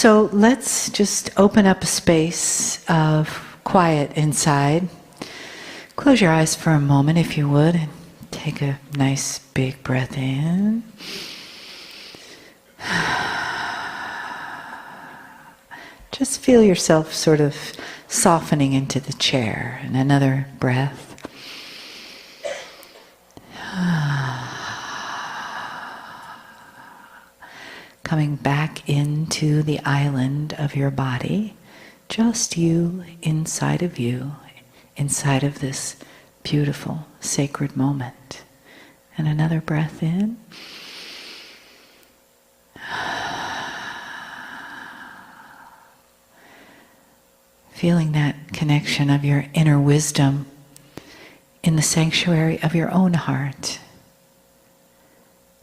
So let's just open up a space of quiet inside. Close your eyes for a moment if you would, and take a nice big breath in. Just feel yourself sort of softening into the chair, and another breath. Coming back into the island of your body, just you, inside of this beautiful, sacred moment. And another breath in. Feeling that connection of your inner wisdom in the sanctuary of your own heart,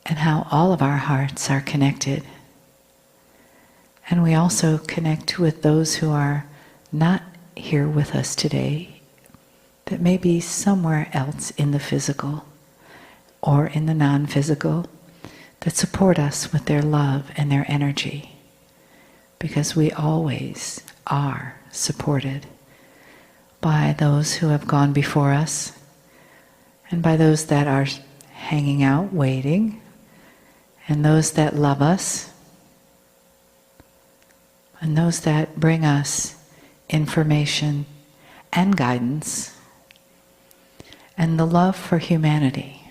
and how all of our hearts are connected. And we also connect with those who are not here with us today, that may be somewhere else in the physical or in the non-physical, that support us with their love and their energy, because we always are supported by those who have gone before us, and by those that are hanging out, waiting, and those that love us, and those that bring us information and guidance, and the love for humanity.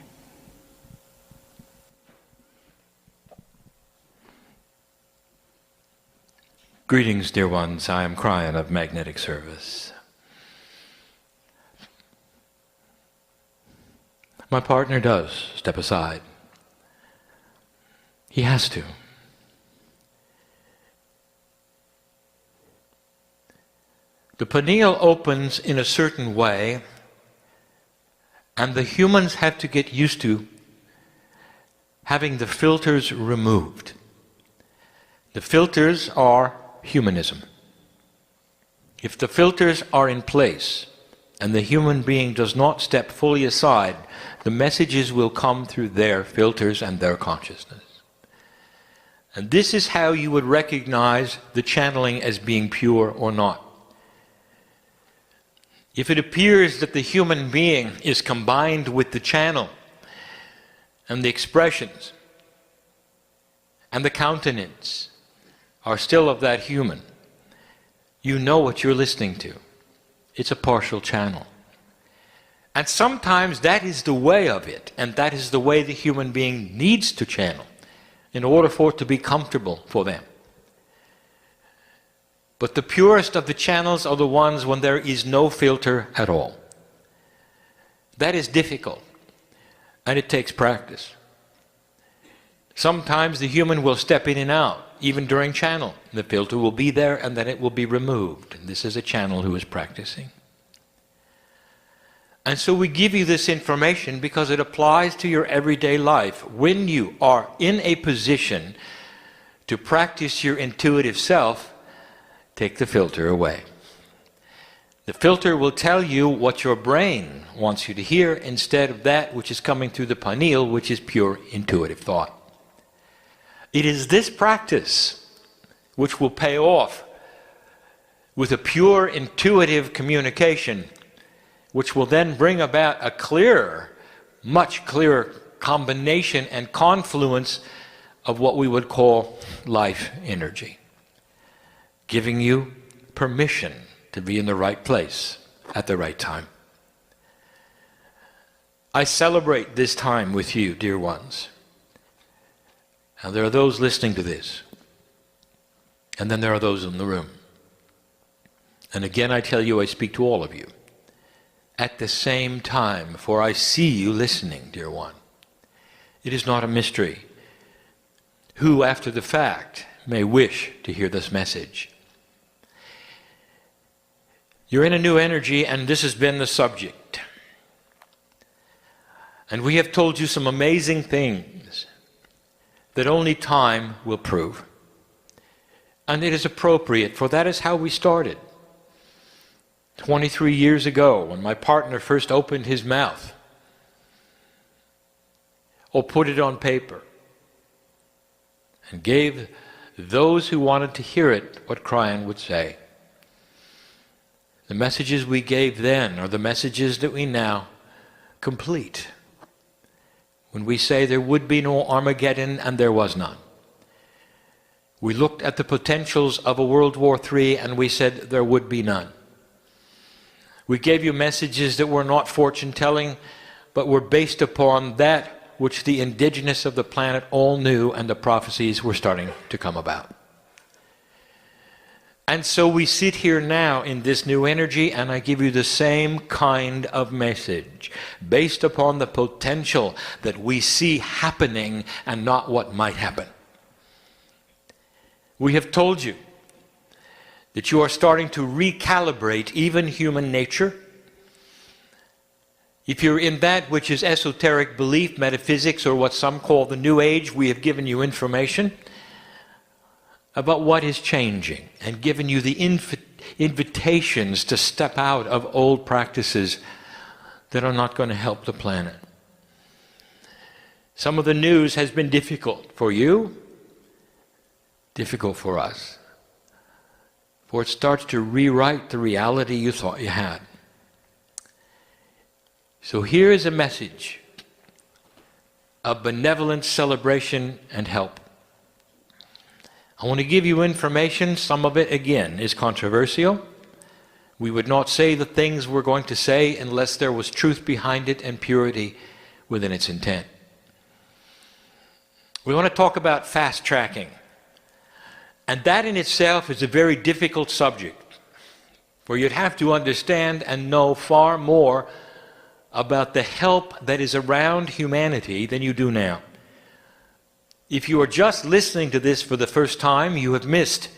Greetings, dear ones. I am Kryon of Magnetic Service. My partner does step aside. He has to. The pineal opens in a certain way, and the humans have to get used to having the filters removed. The filters are humanism. If the filters are in place and the human being does not step fully aside, the messages will come through their filters and their consciousness. And this is how you would recognize the channeling as being pure or not. If it appears that the human being is combined with the channel and the expressions and the countenance are still of that human, you know what you're listening to. It's a partial channel. And sometimes that is the way of it, and that is the way the human being needs to channel in order for it to be comfortable for them. But the purest of the channels are the ones when there is no filter at all. That is difficult, and it takes practice. Sometimes the human will step in and out, even during channel. The filter will be there and then it will be removed. And this is a channel who is practicing. And so we give you this information because it applies to your everyday life. When you are in a position to practice your intuitive self, take the filter away. The filter will tell you what your brain wants you to hear instead of that which is coming through the pineal, which is pure intuitive thought. It is this practice which will pay off with a pure intuitive communication, which will then bring about a clearer, much clearer combination and confluence of what we would call life energy, giving you permission to be in the right place at the right time. I celebrate this time with you, dear ones. Now there are those listening to this, and then there are those in the room. And again I tell you, I speak to all of you at the same time, for I see you listening, dear one. It is not a mystery who, after the fact, may wish to hear this message. You're in a new energy, and this has been the subject. And we have told you some amazing things that only time will prove. And it is appropriate, for that is how we started. 23 years ago, when my partner first opened his mouth, or put it on paper, and gave those who wanted to hear it, what Kryon would say. The messages we gave then are the messages that we now complete. When we say there would be no Armageddon, and there was none. We looked at the potentials of a World War III and we said there would be none. We gave you messages that were not fortune-telling, but were based upon that which the indigenous of the planet all knew, and the prophecies were starting to come about. And so we sit here now in this new energy, and I give you the same kind of message, based upon the potential that we see happening and not what might happen. We have told you that you are starting to recalibrate even human nature. If you're in that which is esoteric belief, metaphysics, or what some call the New Age, we have given you information about what is changing and given you the invitations to step out of old practices that are not going to help the planet. Some of the news has been difficult for you, difficult for us, for it starts to rewrite the reality you thought you had. So here is a message of benevolent celebration and help. I want to give you information. Some of it, again, is controversial. We would not say the things we're going to say unless there was truth behind it and purity within its intent. We want to talk about fast tracking. And that in itself is a very difficult subject, for you'd have to understand and know far more about the help that is around humanity than you do now. If you are just listening to this for the first time, you have missed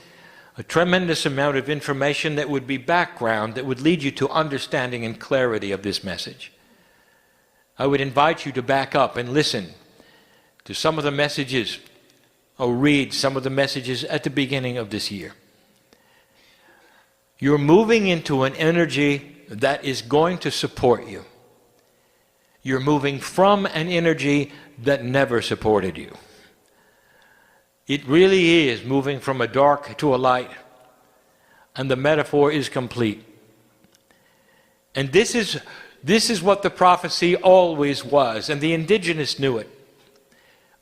a tremendous amount of information that would be background, that would lead you to understanding and clarity of this message. I would invite you to back up and listen to some of the messages, or read some of the messages at the beginning of this year. You're moving into an energy that is going to support you. You're moving from an energy that never supported you. It really is moving from a dark to a light, and the metaphor is complete. And this is what the prophecy always was, and the indigenous knew it.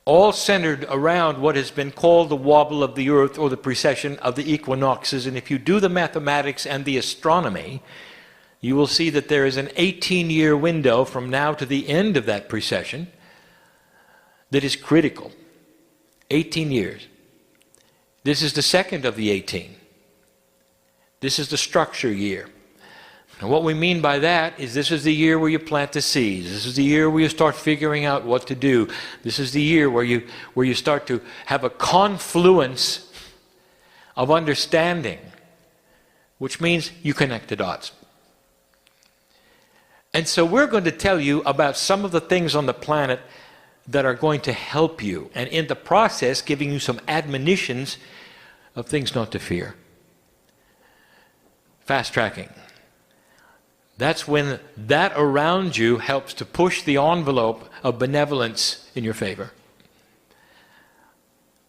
All centered around what has been called the wobble of the earth, or the precession of the equinoxes. And if you do the mathematics and the astronomy, you will see that there is an 18-year window from now to the end of that precession that is critical. 18 years. This is the second of the 18. This is the structure year. And what we mean by that is this is the year where you plant the seeds. This is the year where you start figuring out what to do. This is the year where you start to have a confluence of understanding, which means you connect the dots. And so we're going to tell you about some of the things on the planet that are going to help you, and in the process giving you some admonitions of things not to fear. Fast tracking. That's when that around you helps to push the envelope of benevolence in your favor.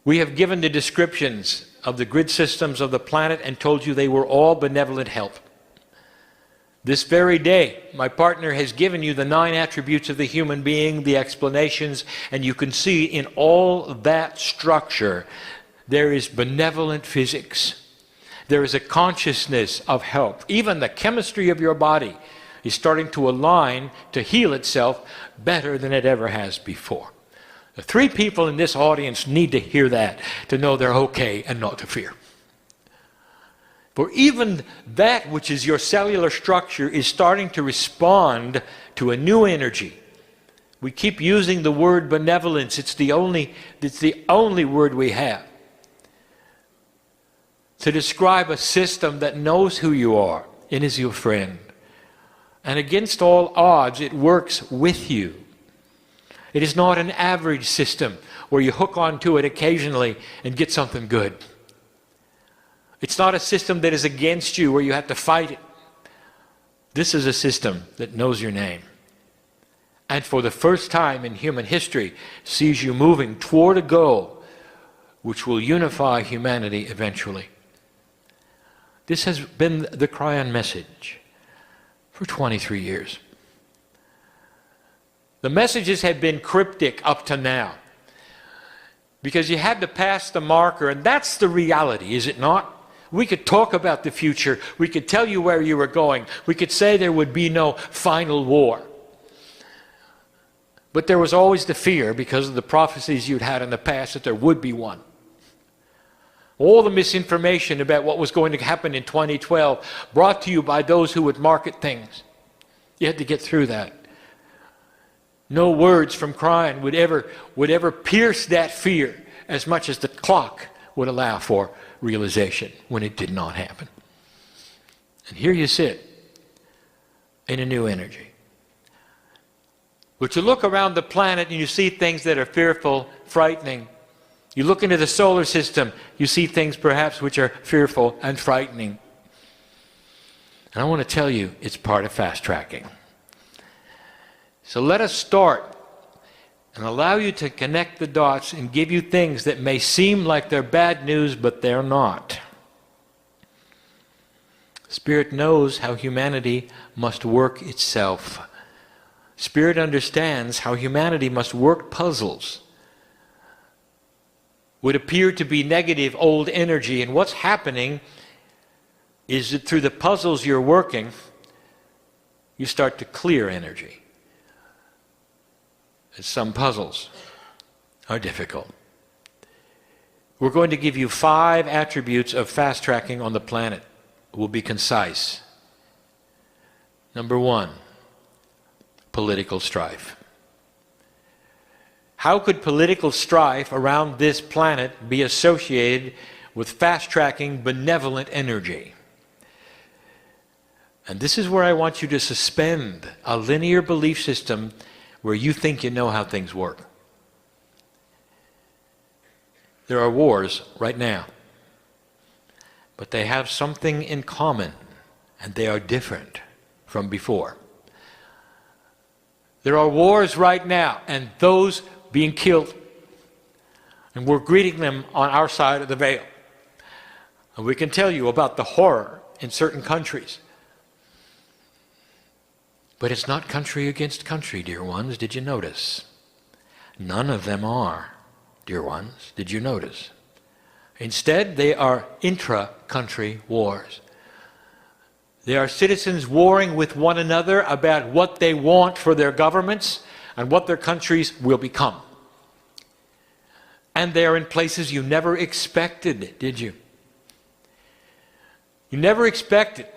We have given the descriptions of the grid systems of the planet and told you they were all benevolent help. This very day, my partner has given you the 9 attributes of the human being, the explanations, and you can see in all that structure, there is benevolent physics. There is a consciousness of help. Even the chemistry of your body is starting to align to heal itself better than it ever has before. The 3 people in this audience need to hear that, to know they're okay and not to fear. For even that which is your cellular structure is starting to respond to a new energy. We keep using the word benevolence. It's the only word we have to describe a system that knows who you are and is your friend. And against all odds, it works with you. It is not an average system where you hook onto it occasionally and get something good. It's not a system that is against you where you have to fight it. This is a system that knows your name. And for the first time in human history, sees you moving toward a goal which will unify humanity eventually. This has been the Kryon message for 23 years. The messages have been cryptic up to now, because you had to pass the marker, and that's the reality, is it not? We could talk about the future. We could tell you where you were going. We could say there would be no final war. But there was always the fear, because of the prophecies you'd had in the past, that there would be one. All the misinformation about what was going to happen in 2012 brought to you by those who would market things. You had to get through that. No words from Kryon would ever pierce that fear as much as the clock would allow for realization when it did not happen. And here you sit in a new energy. But you look around the planet and you see things that are fearful, frightening. You look into the solar system, you see things perhaps which are fearful and frightening. And I want to tell you, it's part of fast tracking. So let us start and allow you to connect the dots and give you things that may seem like they're bad news, but they're not. Spirit knows how humanity must work itself. Spirit understands how humanity must work puzzles. Would appear to be negative old energy, and what's happening is that through the puzzles you're working, you start to clear energy. Some puzzles are difficult. We're going to give you 5 attributes of fast tracking on the planet. We'll be concise. Number 1, political strife. How could political strife around this planet be associated with fast tracking benevolent energy? And this is where I want you to suspend a linear belief system where you think you know how things work. There are wars right now, but they have something in common, and they are different from before. There are wars right now, and those being killed, and we're greeting them on our side of the veil. And we can tell you about the horror in certain countries. But it's not country against country, dear ones. Did you notice? None of them are, dear ones. Did you notice? Instead, they are intra-country wars. They are citizens warring with one another about what they want for their governments and what their countries will become. And they are in places you never expected, did you? You never expected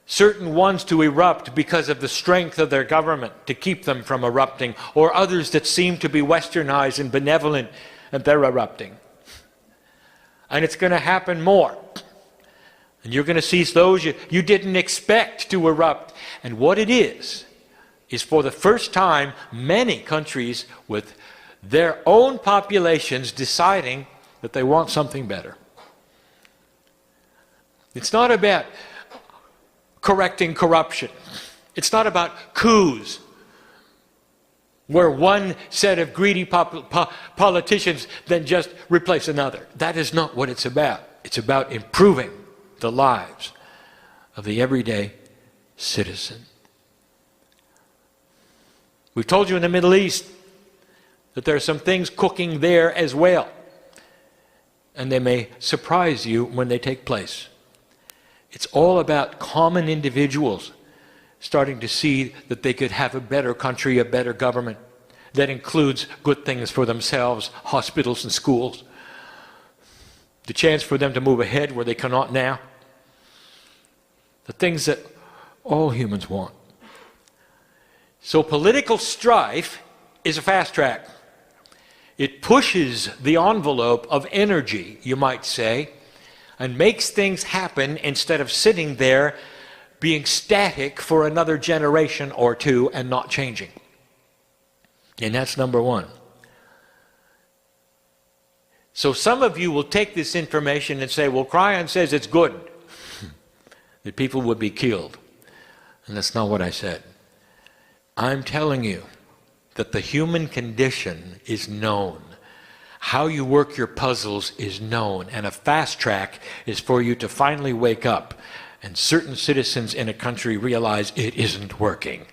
certain ones to erupt because of the strength of their government to keep them from erupting, or others that seem to be westernized and benevolent, and they're erupting. And it's going to happen more. And you're going to see those you didn't expect to erupt. And what it is for the first time, many countries with their own populations deciding that they want something better. It's not about correcting corruption. It's not about coups where one set of greedy politicians then just replace another. That is not what it's about. It's about improving the lives of the everyday citizen. We've told you in the Middle East that there are some things cooking there as well, and they may surprise you when they take place. It's all about common individuals starting to see that they could have a better country, a better government that includes good things for themselves, hospitals and schools, the chance for them to move ahead where they cannot now, the things that all humans want. So political strife is a fast track. It pushes the envelope of energy, you might say, and makes things happen instead of sitting there being static for another generation or two and not changing. And that's number 1. So some of you will take this information and say, well, Kryon says it's good that people would be killed. And that's not what I said. I'm telling you that the human condition is known. How you work your puzzles is known, and a fast track is for you to finally wake up, and certain citizens in a country realize it isn't working.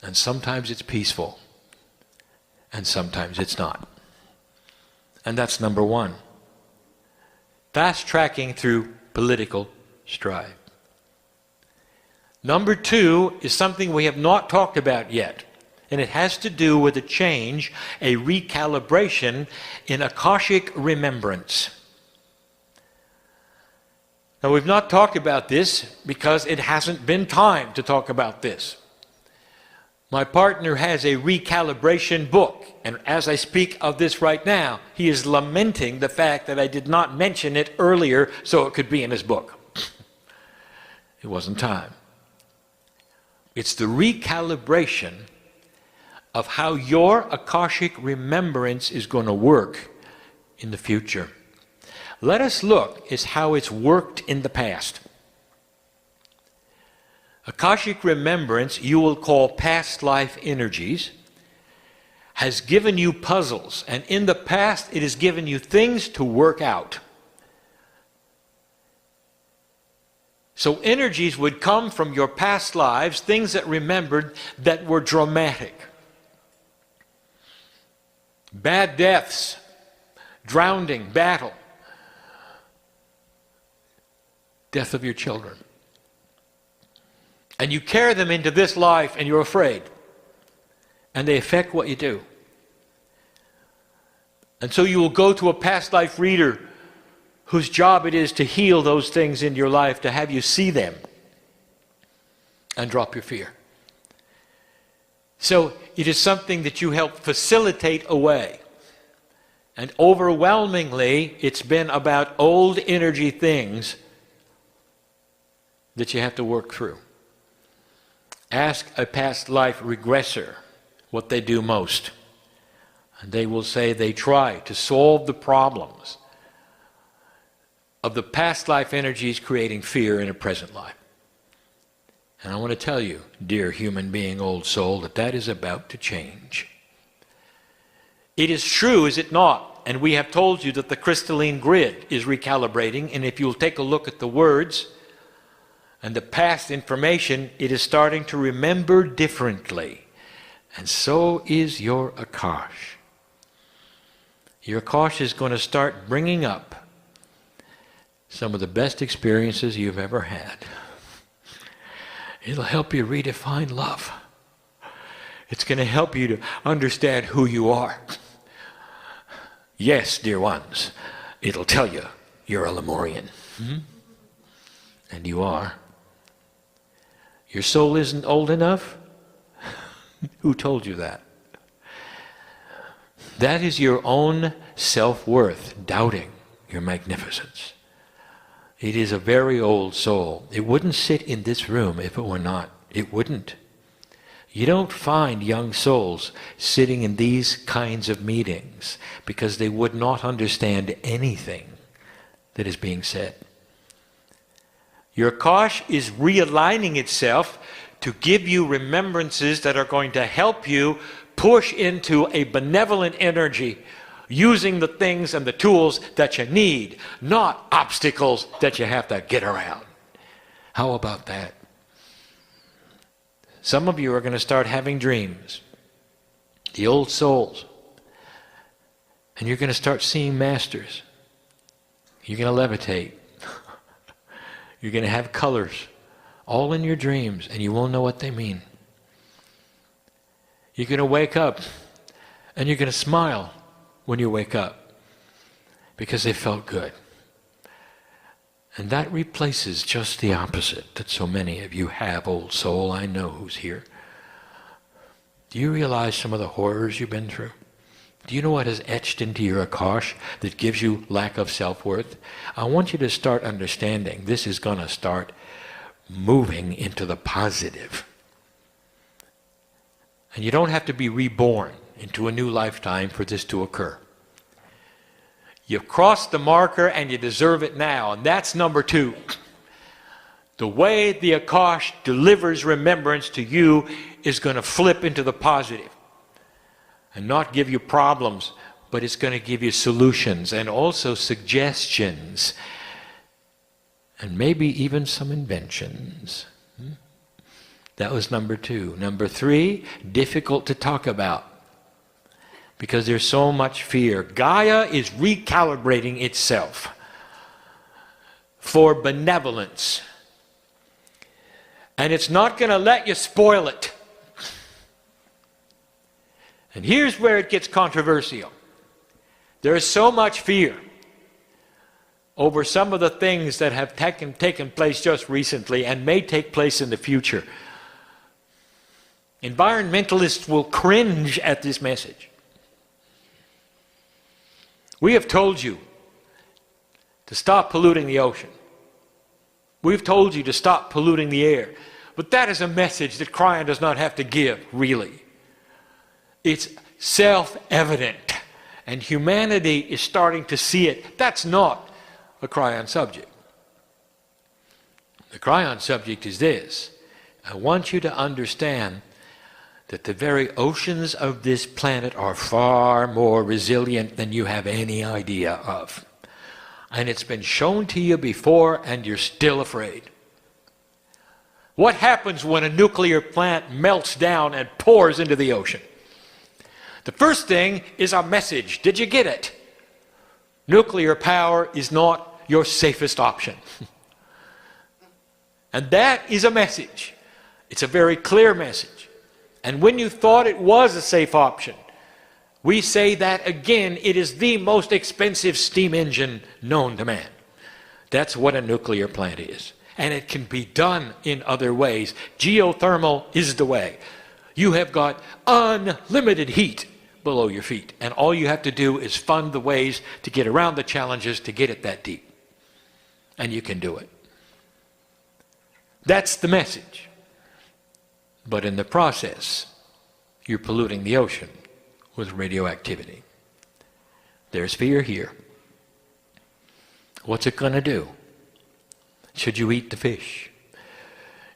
And sometimes it's peaceful, and sometimes it's not. And that's number one. Fast tracking through political strife. Number two is something we have not talked about yet, and it has to do with a change, a recalibration in Akashic remembrance. Now, we've not talked about this because it hasn't been time to talk about this. My partner has a recalibration book, and as I speak of this right now, he is lamenting the fact that I did not mention it earlier so it could be in his book. It wasn't time. It's the recalibration of how your Akashic remembrance is going to work in the future. Let us look at how it's worked in the past. Akashic remembrance, you will call past life energies, has given you puzzles, and in the past it has given you things to work out. So energies would come from your past lives, things that remembered that were dramatic. Bad deaths, drowning, battle, death of your children. And you carry them into this life and you're afraid. And they affect what you do. And so you will go to a past life reader whose job it is to heal those things in your life, to have you see them and drop your fear. So it is something that you help facilitate away. And overwhelmingly, it's been about old energy things that you have to work through. Ask a past life regressor what they do most. And they will say they try to solve the problems of the past life energies creating fear in a present life. And I want to tell you, dear human being, old soul, that that is about to change. It is true, is it not? And we have told you that the crystalline grid is recalibrating, and if you'll take a look at the words and the past information, it is starting to remember differently. And so is your Akash. Your Akash is going to start bringing up some of the best experiences you've ever had. It'll help you redefine love. It's going to help you to understand who you are. Yes, dear ones, it'll tell you you're a Lemurian. And you are. Your soul isn't old enough? Who told you that? That is your own self-worth doubting your magnificence. It is a very old soul. It wouldn't sit in this room if it were not. It wouldn't. You don't find young souls sitting in these kinds of meetings because they would not understand anything that is being said. Your Akash is realigning itself to give you remembrances that are going to help you push into a benevolent energy using the things and the tools that you need, not obstacles that you have to get around. How about that? Some of you are going to start having dreams, the old souls, and you're going to start seeing masters. You're going to levitate. You're going to have colors all in your dreams, and you won't know what they mean. You're going to wake up, and you're going to smile when you wake up because they felt good. And that replaces just the opposite that so many of you have, old soul. I know who's here. Do you realize some of the horrors you've been through? Do you know what is etched into your Akash that gives you lack of self-worth? I want you to start understanding this is going to start moving into the positive. And you don't have to be reborn into a new lifetime for this to occur. You've crossed the marker and you deserve it now. And that's number two. The way the Akash delivers remembrance to you is going to flip into the positive. and not give you problems, but it's going to give you solutions and also suggestions and maybe even some inventions. That was number 2. Number 3, difficult to talk about because there's so much fear. Gaia is recalibrating itself for benevolence. And it's not going to let you spoil it. And here's where it gets controversial. There is so much fear over some of the things that have taken place just recently and may take place in the future. Environmentalists will cringe at this message. We have told you to stop polluting the ocean. We've told you to stop polluting the air. But that is a message that Kryon does not have to give, really. It's self-evident. And humanity is starting to see it. That's not a Kryon subject. The Kryon subject is this. I want you to understand that the very oceans of this planet are far more resilient than you have any idea of. And it's been shown to you before and you're still afraid. What happens when a nuclear plant melts down and pours into the ocean? The first thing is a message. Did you get it? Nuclear power is not your safest option. And that is a message. It's a very clear message. And when you thought it was a safe option, we say that again, it is the most expensive steam engine known to man. That's what a nuclear plant is. And it can be done in other ways. Geothermal is the way. You have got unlimited heat below your feet. And all you have to do is fund the ways to get around the challenges to get it that deep. And you can do it. That's the message. But in the process, you're polluting the ocean with radioactivity. There's fear here. What's it going to do? Should you eat the fish?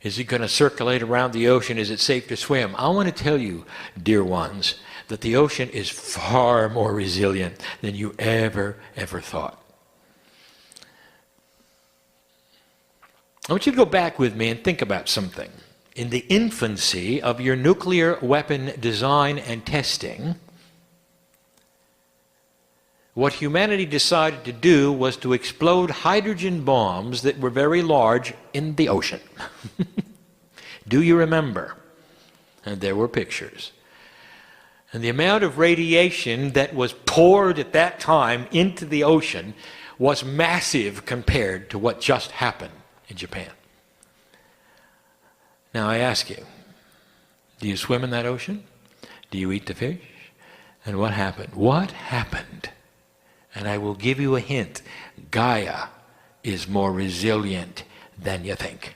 Is it going to circulate around the ocean? Is it safe to swim? I want to tell you, dear ones, that the ocean is far more resilient than you ever thought. I want you to go back with me and think about something. In the infancy of your nuclear weapon design and testing, what humanity decided to do was to explode hydrogen bombs that were very large in the ocean. Do you remember? And there were pictures. And the amount of radiation that was poured at that time into the ocean was massive compared to what just happened in Japan. Now I ask you, do you swim in that ocean? Do you eat the fish? And what happened? What happened? And I will give you a hint. Gaia is more resilient than you think.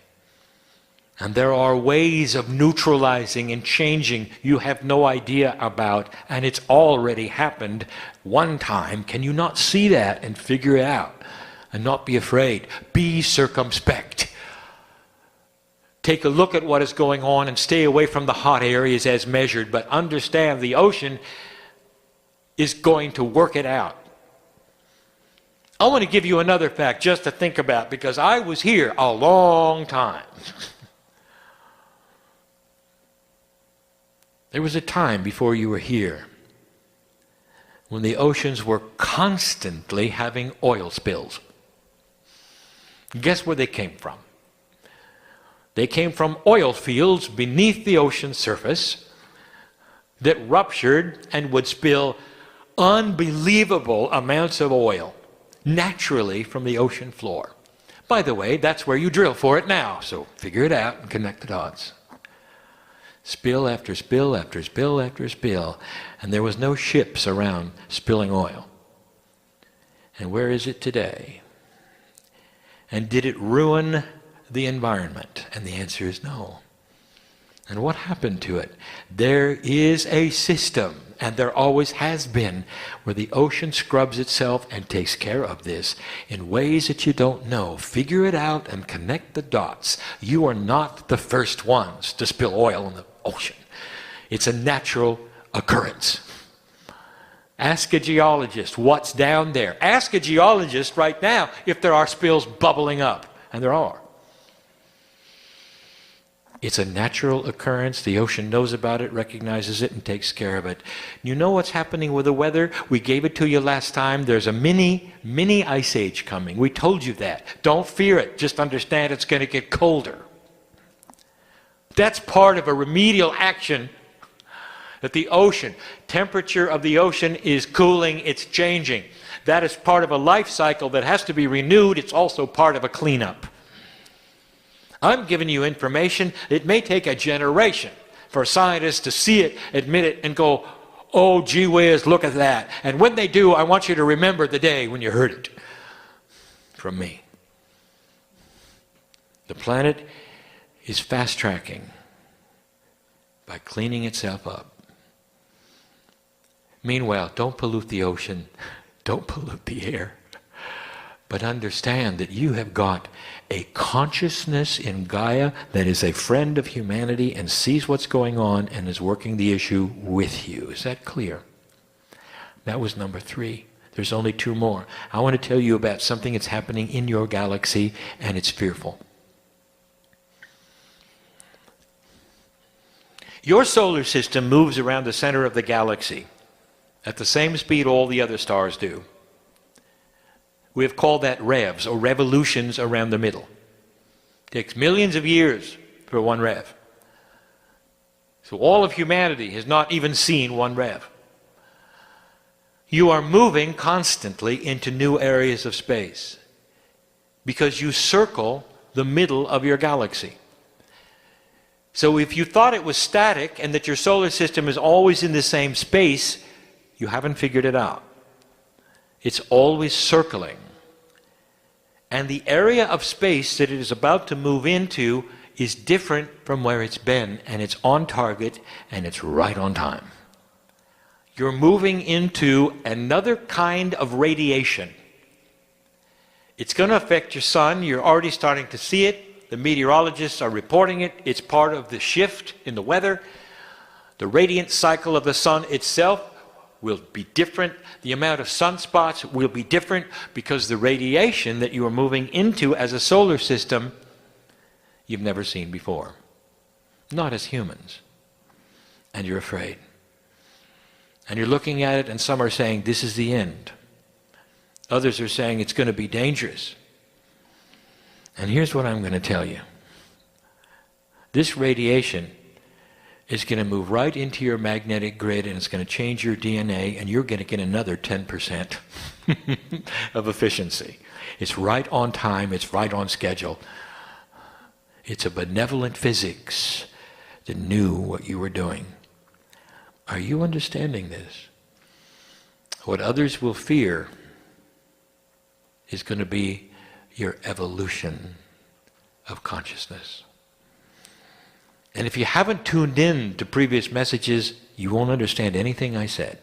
And there are ways of neutralizing and changing you have no idea about, and it's already happened one time. Can you not see that and figure it out and not be afraid? Be circumspect. Take a look at what is going on and stay away from the hot areas as measured, but understand the ocean is going to work it out. I want to give you another fact just to think about, because I was here a long time. There was a time before you were here when the oceans were constantly having oil spills. Guess where they came from? They came from oil fields beneath the ocean surface that ruptured and would spill unbelievable amounts of oil naturally from the ocean floor. By the way, that's where you drill for it now, so figure it out and connect the dots. Spill after spill after spill after spill, and there was no ships around spilling oil. And where is it today? And did it ruin the environment? And the answer is no. And what happened to it? There is a system, and there always has been, where the ocean scrubs itself and takes care of this in ways that you don't know. Figure it out and connect the dots. You are not the first ones to spill oil in the ocean. It's a natural occurrence. Ask a geologist what's down there. Ask a geologist right now if there are spills bubbling up. And there are. It's a natural occurrence. The ocean knows about it, recognizes it, and takes care of it. You know what's happening with the weather? We gave it to you last time. There's a mini ice age coming. We told you that. Don't fear it. Just understand it's going to get colder. That's part of a remedial action that the ocean, temperature of the ocean is cooling, it's changing. That is part of a life cycle that has to be renewed. It's also part of a cleanup. I'm giving you information. It may take a generation for scientists to see it, admit it, and go, oh, gee whiz, look at that. And when they do, I want you to remember the day when you heard it from me. The planet is fast-tracking by cleaning itself up. Meanwhile, don't pollute the ocean. Don't pollute the air. But understand that you have got a consciousness in Gaia that is a friend of humanity and sees what's going on and is working the issue with you. Is that clear? That was number 3. There's only 2 more. I want to tell you about something that's happening in your galaxy, and it's fearful. Your solar system moves around the center of the galaxy at the same speed all the other stars do. We have called that revs, or revolutions around the middle. It takes millions of years for one rev. So all of humanity has not even seen one rev. You are moving constantly into new areas of space because you circle the middle of your galaxy. So if you thought it was static and that your solar system is always in the same space, you haven't figured it out. It's always circling. And the area of space that it is about to move into is different from where it's been, and it's on target, and it's right on time. You're moving into another kind of radiation. It's going to affect your sun. You're already starting to see it. The meteorologists are reporting it. It's part of the shift in the weather. The radiant cycle of the sun itself will be different. The amount of sunspots will be different because the radiation that you are moving into as a solar system you've never seen before. Not as humans. And you're afraid. And you're looking at it, and some are saying this is the end. Others are saying it's going to be dangerous. And here's what I'm going to tell you. This radiation is going to move right into your magnetic grid, and it's going to change your DNA, and you're going to get another 10% of efficiency. It's right on time, it's right on schedule. It's a benevolent physics that knew what you were doing. Are you understanding this? What others will fear is going to be your evolution of consciousness. And if you haven't tuned in to previous messages, you won't understand anything I said.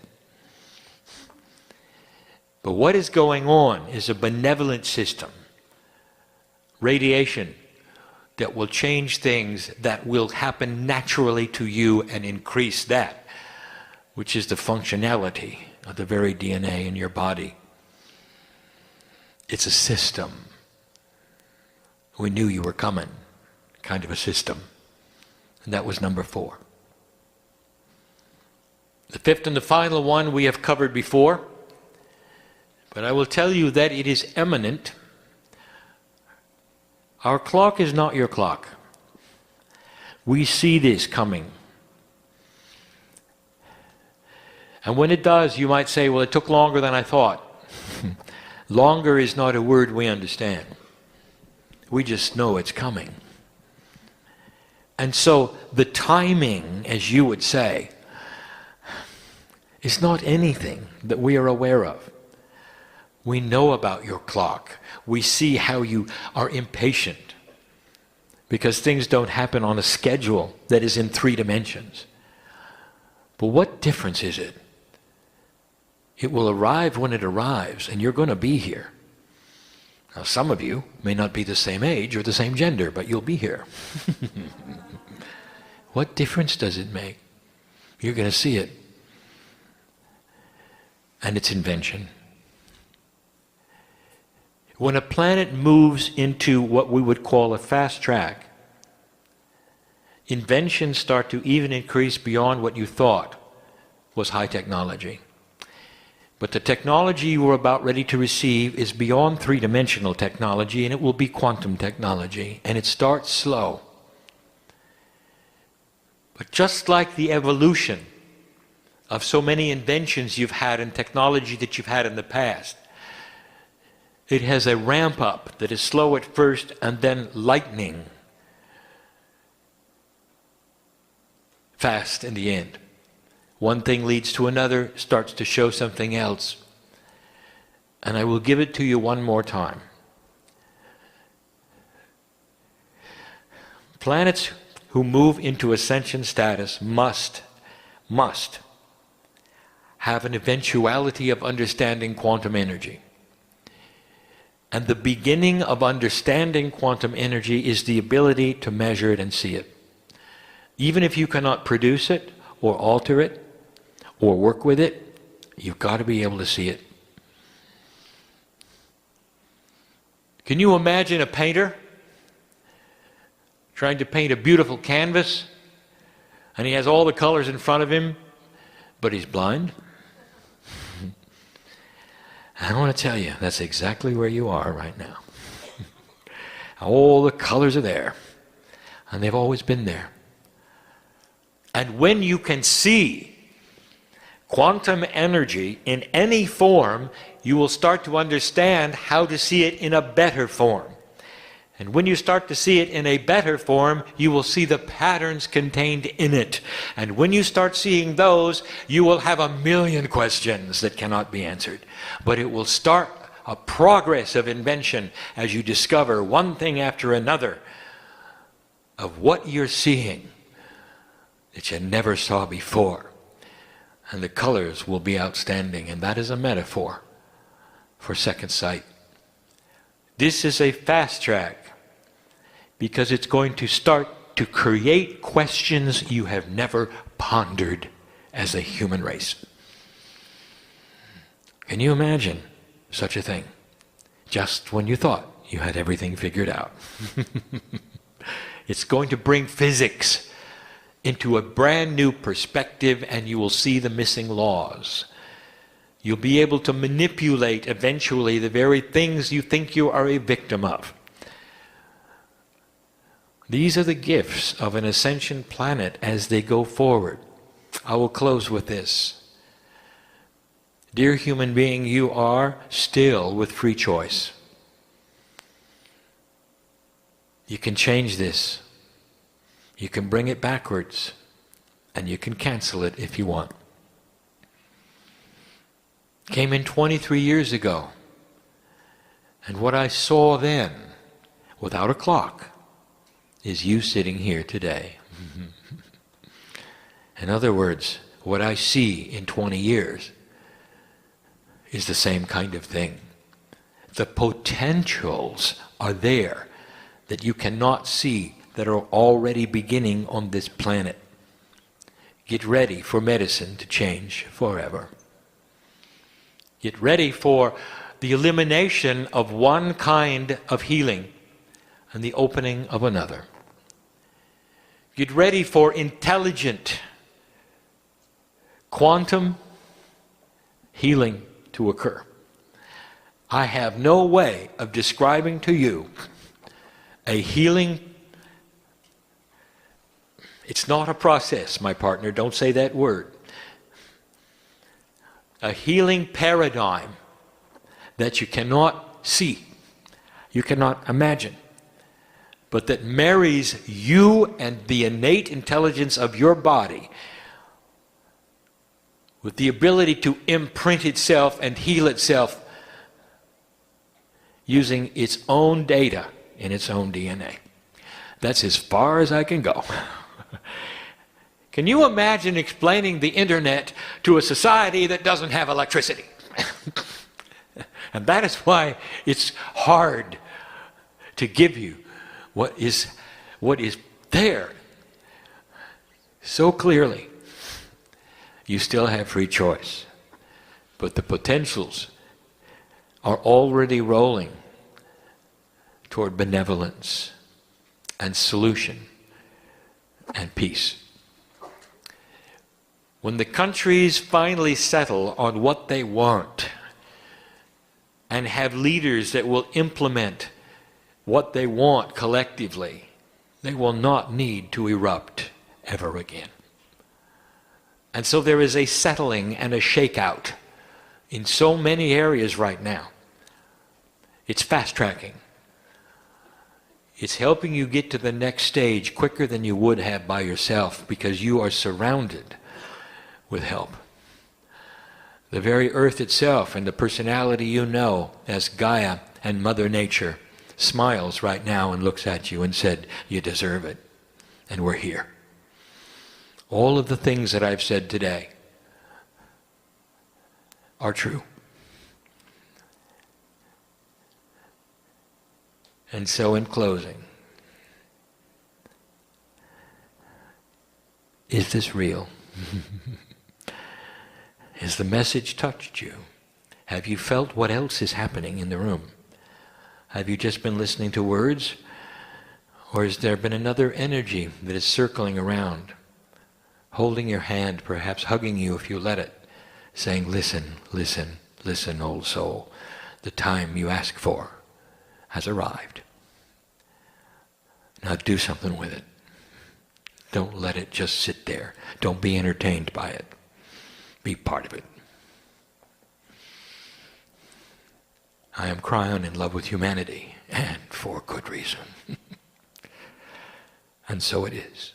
But what is going on is a benevolent system, radiation, that will change things that will happen naturally to you and increase that, which is the functionality of the very DNA in your body. It's a system. We knew you were coming, kind of a system. And that was number 4. The 5th and the final one we have covered before, but I will tell you that it is imminent. Our clock is not your clock. We see this coming. And when it does, you might say, well, it took longer than I thought. Longer is not a word we understand. We just know it's coming. And so the timing, as you would say, is not anything that we are aware of. We know about your clock. We see how you are impatient because things don't happen on a schedule that is in 3 dimensions. But what difference is it? It will arrive when it arrives, and you're going to be here. Now, some of you may not be the same age or the same gender, but you'll be here. What difference does it make? You're going to see it. and its invention. When a planet moves into what we would call a fast track, inventions start to even increase beyond what you thought was high technology. But the technology you are about ready to receive is beyond three-dimensional technology, and it will be quantum technology, and it starts slow. But just like the evolution of so many inventions you've had and technology that you've had in the past, it has a ramp up that is slow at first and then lightning fast in the end. One thing leads to another, starts to show something else. And I will give it to you one more time. Planets who move into ascension status must have an eventuality of understanding quantum energy. And the beginning of understanding quantum energy is the ability to measure it and see it. Even if you cannot produce it, or alter it, or work with it, you've got to be able to see it. Can you imagine a painter trying to paint a beautiful canvas, and he has all the colors in front of him, but he's blind? I want to tell you, that's exactly where you are right now. All the colors are there, and they've always been there. And when you can see quantum energy in any form, you will start to understand how to see it in a better form. And when you start to see it in a better form, you will see the patterns contained in it. And when you start seeing those, you will have a million questions that cannot be answered. But it will start a progress of invention as you discover one thing after another of what you're seeing that you never saw before. And the colors will be outstanding. And that is a metaphor for second sight. This is a fast track because it's going to start to create questions you have never pondered as a human race. Can you imagine such a thing? Just when you thought you had everything figured out. It's going to bring physics into a brand new perspective, and you will see the missing laws. You'll be able to manipulate eventually the very things you think you are a victim of. These are the gifts of an ascension planet as they go forward. I will close with this. Dear human being, you are still with free choice. You can change this. You can bring it backwards, and you can cancel it if you want. Came in 23 years ago, and what I saw then, without a clock, is you sitting here today. In other words, what I see in 20 years is the same kind of thing. The potentials are there that you cannot see, that are already beginning on this planet. Get ready for medicine to change forever. Get ready for the elimination of one kind of healing and the opening of another. Get ready for intelligent quantum healing to occur. I have no way of describing to you a healing. It's not a process, my partner, don't say that word. A healing paradigm that you cannot see, you cannot imagine, but that marries you and the innate intelligence of your body with the ability to imprint itself and heal itself using its own data in its own DNA. That's as far as I can go. Can you imagine explaining the internet to a society that doesn't have electricity? And that is why it's hard to give you what is there so clearly. You still have free choice. But the potentials are already rolling toward benevolence and solution and peace. When the countries finally settle on what they want and have leaders that will implement what they want collectively, they will not need to erupt ever again. And so there is a settling and a shakeout in so many areas right now. It's fast-tracking. It's helping you get to the next stage quicker than you would have by yourself because you are surrounded with help. The very earth itself and the personality you know as Gaia and Mother Nature smiles right now and looks at you and said, you deserve it, and we're here. All of the things that I've said today are true. And so in closing, is this real? Has the message touched you? Have you felt what else is happening in the room? Have you just been listening to words? Or has there been another energy that is circling around, holding your hand, perhaps hugging you if you let it, saying, listen, listen, listen, old soul. The time you ask for has arrived. Now do something with it. Don't let it just sit there. Don't be entertained by it. Be part of it. I am Kryon in love with humanity, and for good reason. And so it is.